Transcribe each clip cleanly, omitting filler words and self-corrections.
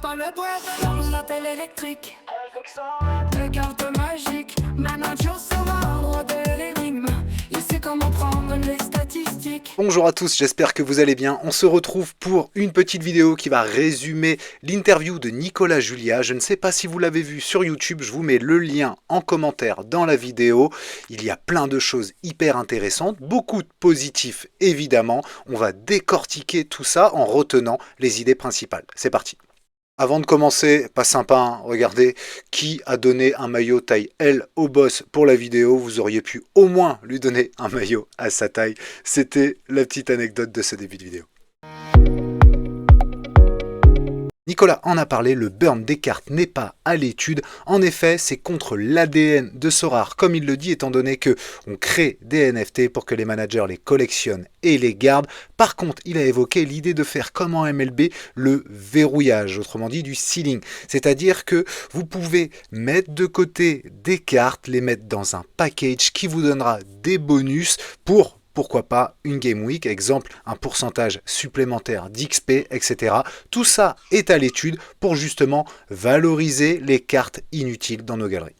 pas le boire dans la télé électrique. Le carte magique, manager Sora, roi de l'énigme. Il sait comment prendre les statistiques. Bonjour à tous, j'espère que vous allez bien. On se retrouve pour une petite vidéo qui va résumer l'interview de Nicolas Julia. Je ne sais pas si vous l'avez vu sur YouTube, je vous mets le lien en commentaire dans la vidéo. Il y a plein de choses hyper intéressantes, beaucoup de positifs évidemment. On va décortiquer tout ça en retenant les idées principales. C'est parti. Avant de commencer, pas sympa, hein, regardez qui a donné un maillot taille L au boss pour la vidéo. Vous auriez pu au moins lui donner un maillot à sa taille. C'était la petite anecdote de ce début de vidéo. Nicolas en a parlé, le burn des cartes n'est pas à l'étude. En effet, c'est contre l'ADN de Sorare, comme il le dit, étant donné que on crée des NFT pour que les managers les collectionnent et les gardent. Par contre, il a évoqué l'idée de faire comme en MLB le verrouillage, autrement dit du sealing. C'est-à-dire que vous pouvez mettre de côté des cartes, les mettre dans un package qui vous donnera des bonus pour pourquoi pas une Game Week, exemple un pourcentage supplémentaire d'XP, etc. Tout ça est à l'étude pour justement valoriser les cartes inutiles dans nos galeries.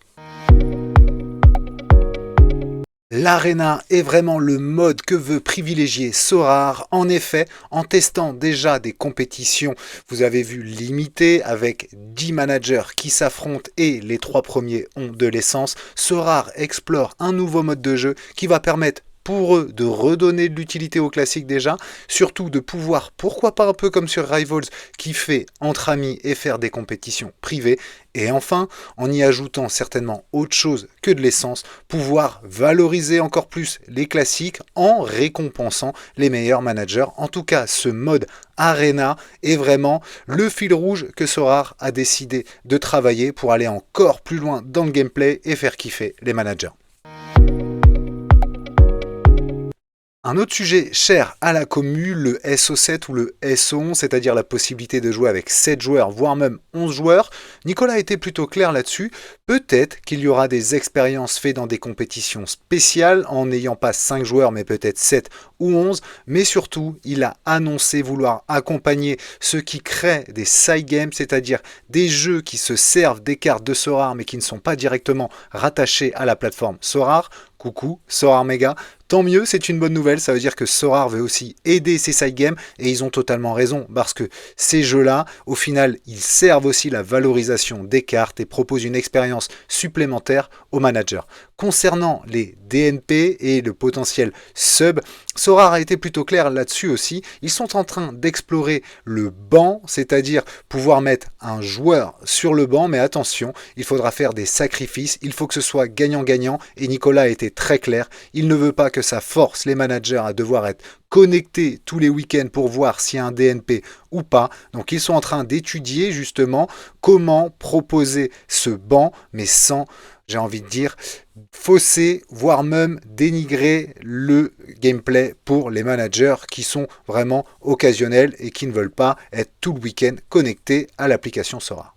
L'Arena est vraiment le mode que veut privilégier Sorare. En effet, en testant déjà des compétitions, vous avez vu limitées avec 10 managers qui s'affrontent et les 3 premiers ont de l'essence. Sorare explore un nouveau mode de jeu qui va permettre pour eux de redonner de l'utilité au classique déjà, surtout de pouvoir, pourquoi pas un peu comme sur Rivals, qui fait entre amis et faire des compétitions privées, et enfin, en y ajoutant certainement autre chose que de l'essence, pouvoir valoriser encore plus les classiques en récompensant les meilleurs managers. En tout cas, ce mode Arena est vraiment le fil rouge que Sorare a décidé de travailler pour aller encore plus loin dans le gameplay et faire kiffer les managers. Un autre sujet cher à la commu, le SO7 ou le SO11, c'est-à-dire la possibilité de jouer avec 7 joueurs, voire même 11 joueurs. Nicolas a été plutôt clair là-dessus. Peut-être qu'il y aura des expériences faites dans des compétitions spéciales, en n'ayant pas 5 joueurs, mais peut-être 7 ou 11. Mais surtout, il a annoncé vouloir accompagner ceux qui créent des side games, c'est-à-dire des jeux qui se servent des cartes de Sorare, mais qui ne sont pas directement rattachés à la plateforme Sorare. Coucou, Sorare Mega. Tant mieux, c'est une bonne nouvelle, ça veut dire que Sorare veut aussi aider ces side games et ils ont totalement raison parce que ces jeux-là, au final, ils servent aussi la valorisation des cartes et proposent une expérience supplémentaire aux managers. Concernant les DNP et le potentiel sub, Sorare a été plutôt clair là-dessus aussi. Ils sont en train d'explorer le banc, c'est-à-dire pouvoir mettre un joueur sur le banc, mais attention, il faudra faire des sacrifices, il faut que ce soit gagnant-gagnant et Nicolas a été très clair, il ne veut pas que ça force les managers à devoir être connectés tous les week-ends pour voir s'il y a un DNP ou pas. Donc ils sont en train d'étudier justement comment proposer ce banc, mais sans, j'ai envie de dire, fausser, voire même dénigrer le gameplay pour les managers qui sont vraiment occasionnels et qui ne veulent pas être tout le week-end connectés à l'application Sorare.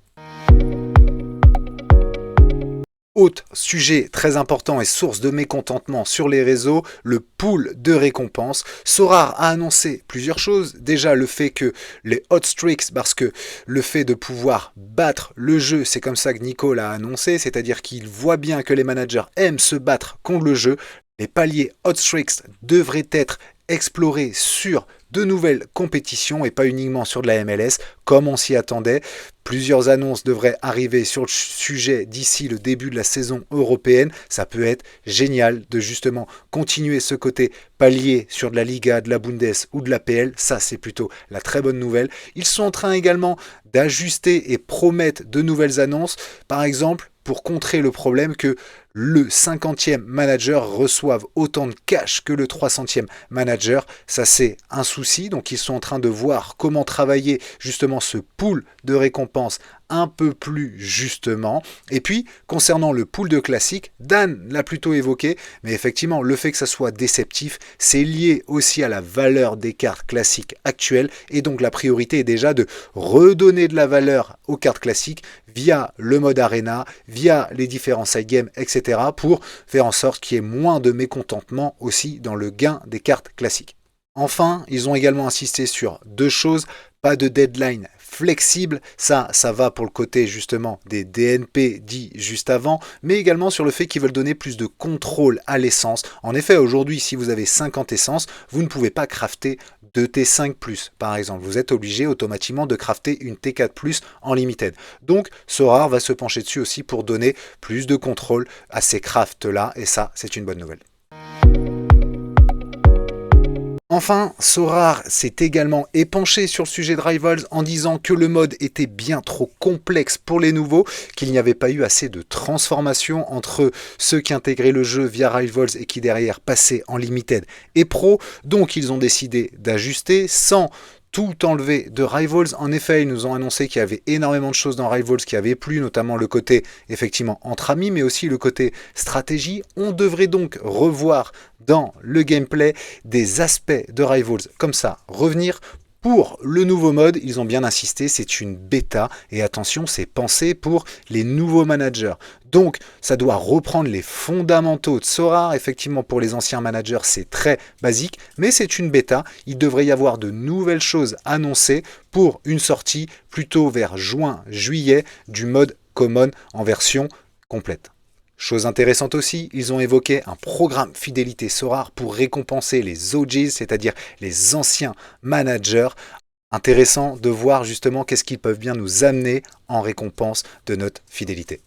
Autre sujet très important et source de mécontentement sur les réseaux, le pool de récompenses. Sorare a annoncé plusieurs choses. Déjà le fait que les hot streaks, parce que le fait de pouvoir battre le jeu, c'est comme ça que Nico l'a annoncé, c'est-à-dire qu'il voit bien que les managers aiment se battre contre le jeu. Les paliers hot streaks devraient être explorés sur de nouvelles compétitions et pas uniquement sur de la MLS comme on s'y attendait. Plusieurs annonces devraient arriver sur le sujet d'ici le début de la saison européenne. Ça peut être génial de justement continuer ce côté palier sur de la Liga, de la Bundes ou de la PL. Ça, c'est plutôt la très bonne nouvelle. Ils sont en train également d'ajuster et promettent de nouvelles annonces. Par exemple, pour contrer le problème que le 50e manager reçoive autant de cash que le 300e manager. Ça, c'est un souci. Donc, ils sont en train de voir comment travailler justement ce pool de récompenses un peu plus justement. Et puis, concernant le pool de classiques, Dan l'a plutôt évoqué, mais effectivement, le fait que ça soit déceptif, c'est lié aussi à la valeur des cartes classiques actuelles, et donc la priorité est déjà de redonner de la valeur aux cartes classiques via le mode Arena, via les différents side games, etc., pour faire en sorte qu'il y ait moins de mécontentement aussi dans le gain des cartes classiques. Enfin, ils ont également insisté sur deux choses. Pas de deadline flexible. Ça va pour le côté justement des DNP dit juste avant, mais également sur le fait qu'ils veulent donner plus de contrôle à l'essence. En effet, aujourd'hui, si vous avez 50 essences, vous ne pouvez pas crafter de T5+, par exemple. Vous êtes obligé automatiquement de crafter une T4+, en limited. Donc, Sorare va se pencher dessus aussi pour donner plus de contrôle à ces crafts-là, et ça, c'est une bonne nouvelle. Enfin, Sorare s'est également épanché sur le sujet de Rivals en disant que le mode était bien trop complexe pour les nouveaux, qu'il n'y avait pas eu assez de transformation entre ceux qui intégraient le jeu via Rivals et qui derrière passaient en Limited et Pro, donc ils ont décidé d'ajuster sans tout enlevé de Rivals. En effet, ils nous ont annoncé qu'il y avait énormément de choses dans Rivals qui avaient plu, notamment le côté effectivement entre amis, mais aussi le côté stratégie. On devrait donc revoir dans le gameplay des aspects de Rivals comme ça revenir. Pour le nouveau mode, ils ont bien insisté, c'est une bêta et attention, c'est pensé pour les nouveaux managers. Donc, ça doit reprendre les fondamentaux de Sorare. Effectivement, pour les anciens managers, c'est très basique, mais c'est une bêta. Il devrait y avoir de nouvelles choses annoncées pour une sortie plutôt vers juin-juillet du mode Common en version complète. Chose intéressante aussi, ils ont évoqué un programme fidélité Sorare pour récompenser les OGs, c'est-à-dire les anciens managers. Intéressant de voir justement qu'est-ce qu'ils peuvent bien nous amener en récompense de notre fidélité.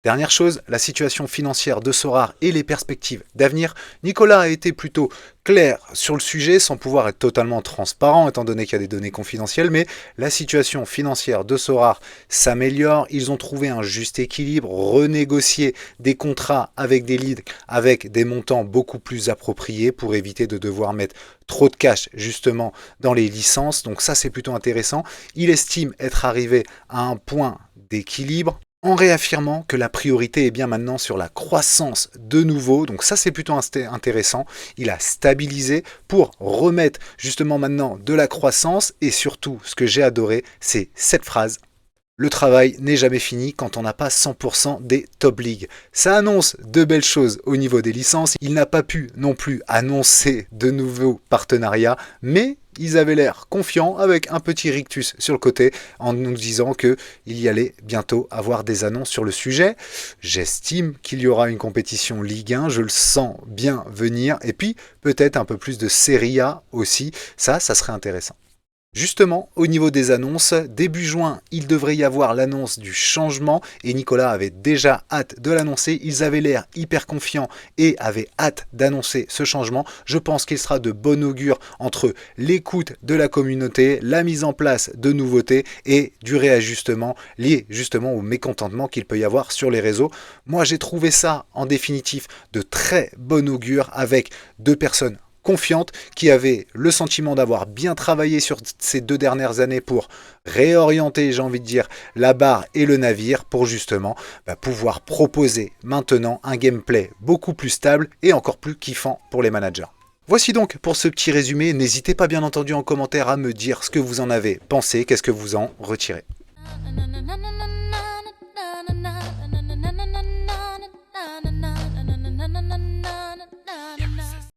Dernière chose, la situation financière de Sorare et les perspectives d'avenir. Nicolas a été plutôt clair sur le sujet sans pouvoir être totalement transparent étant donné qu'il y a des données confidentielles, mais la situation financière de Sorare s'améliore. Ils ont trouvé un juste équilibre, renégocié des contrats avec des leads avec des montants beaucoup plus appropriés pour éviter de devoir mettre trop de cash justement dans les licences. Donc ça, c'est plutôt intéressant. Il estime être arrivé à un point d'équilibre en réaffirmant que la priorité est bien maintenant sur la croissance de nouveau. Donc ça, c'est plutôt intéressant. Il a stabilisé pour remettre justement maintenant de la croissance. Et surtout, ce que j'ai adoré, c'est cette phrase. Le travail n'est jamais fini quand on n'a pas 100% des top leagues. Ça annonce de belles choses au niveau des licences. Il n'a pas pu non plus annoncer de nouveaux partenariats, mais ils avaient l'air confiants avec un petit rictus sur le côté en nous disant qu'il y allait bientôt avoir des annonces sur le sujet. J'estime qu'il y aura une compétition Ligue 1, je le sens bien venir. Et puis peut-être un peu plus de Serie A aussi, ça serait intéressant. Justement, au niveau des annonces, début juin, il devrait y avoir l'annonce du changement et Nicolas avait déjà hâte de l'annoncer. Ils avaient l'air hyper confiants et avaient hâte d'annoncer ce changement. Je pense qu'il sera de bon augure entre l'écoute de la communauté, la mise en place de nouveautés et du réajustement lié justement au mécontentement qu'il peut y avoir sur les réseaux. Moi, j'ai trouvé ça en définitif de très bon augure avec deux personnes confiante, qui avait le sentiment d'avoir bien travaillé sur ces 2 dernières années pour réorienter, j'ai envie de dire, la barre et le navire pour justement pouvoir proposer maintenant un gameplay beaucoup plus stable et encore plus kiffant pour les managers. Voici donc pour ce petit résumé. N'hésitez pas bien entendu en commentaire à me dire ce que vous en avez pensé, qu'est-ce que vous en retirez.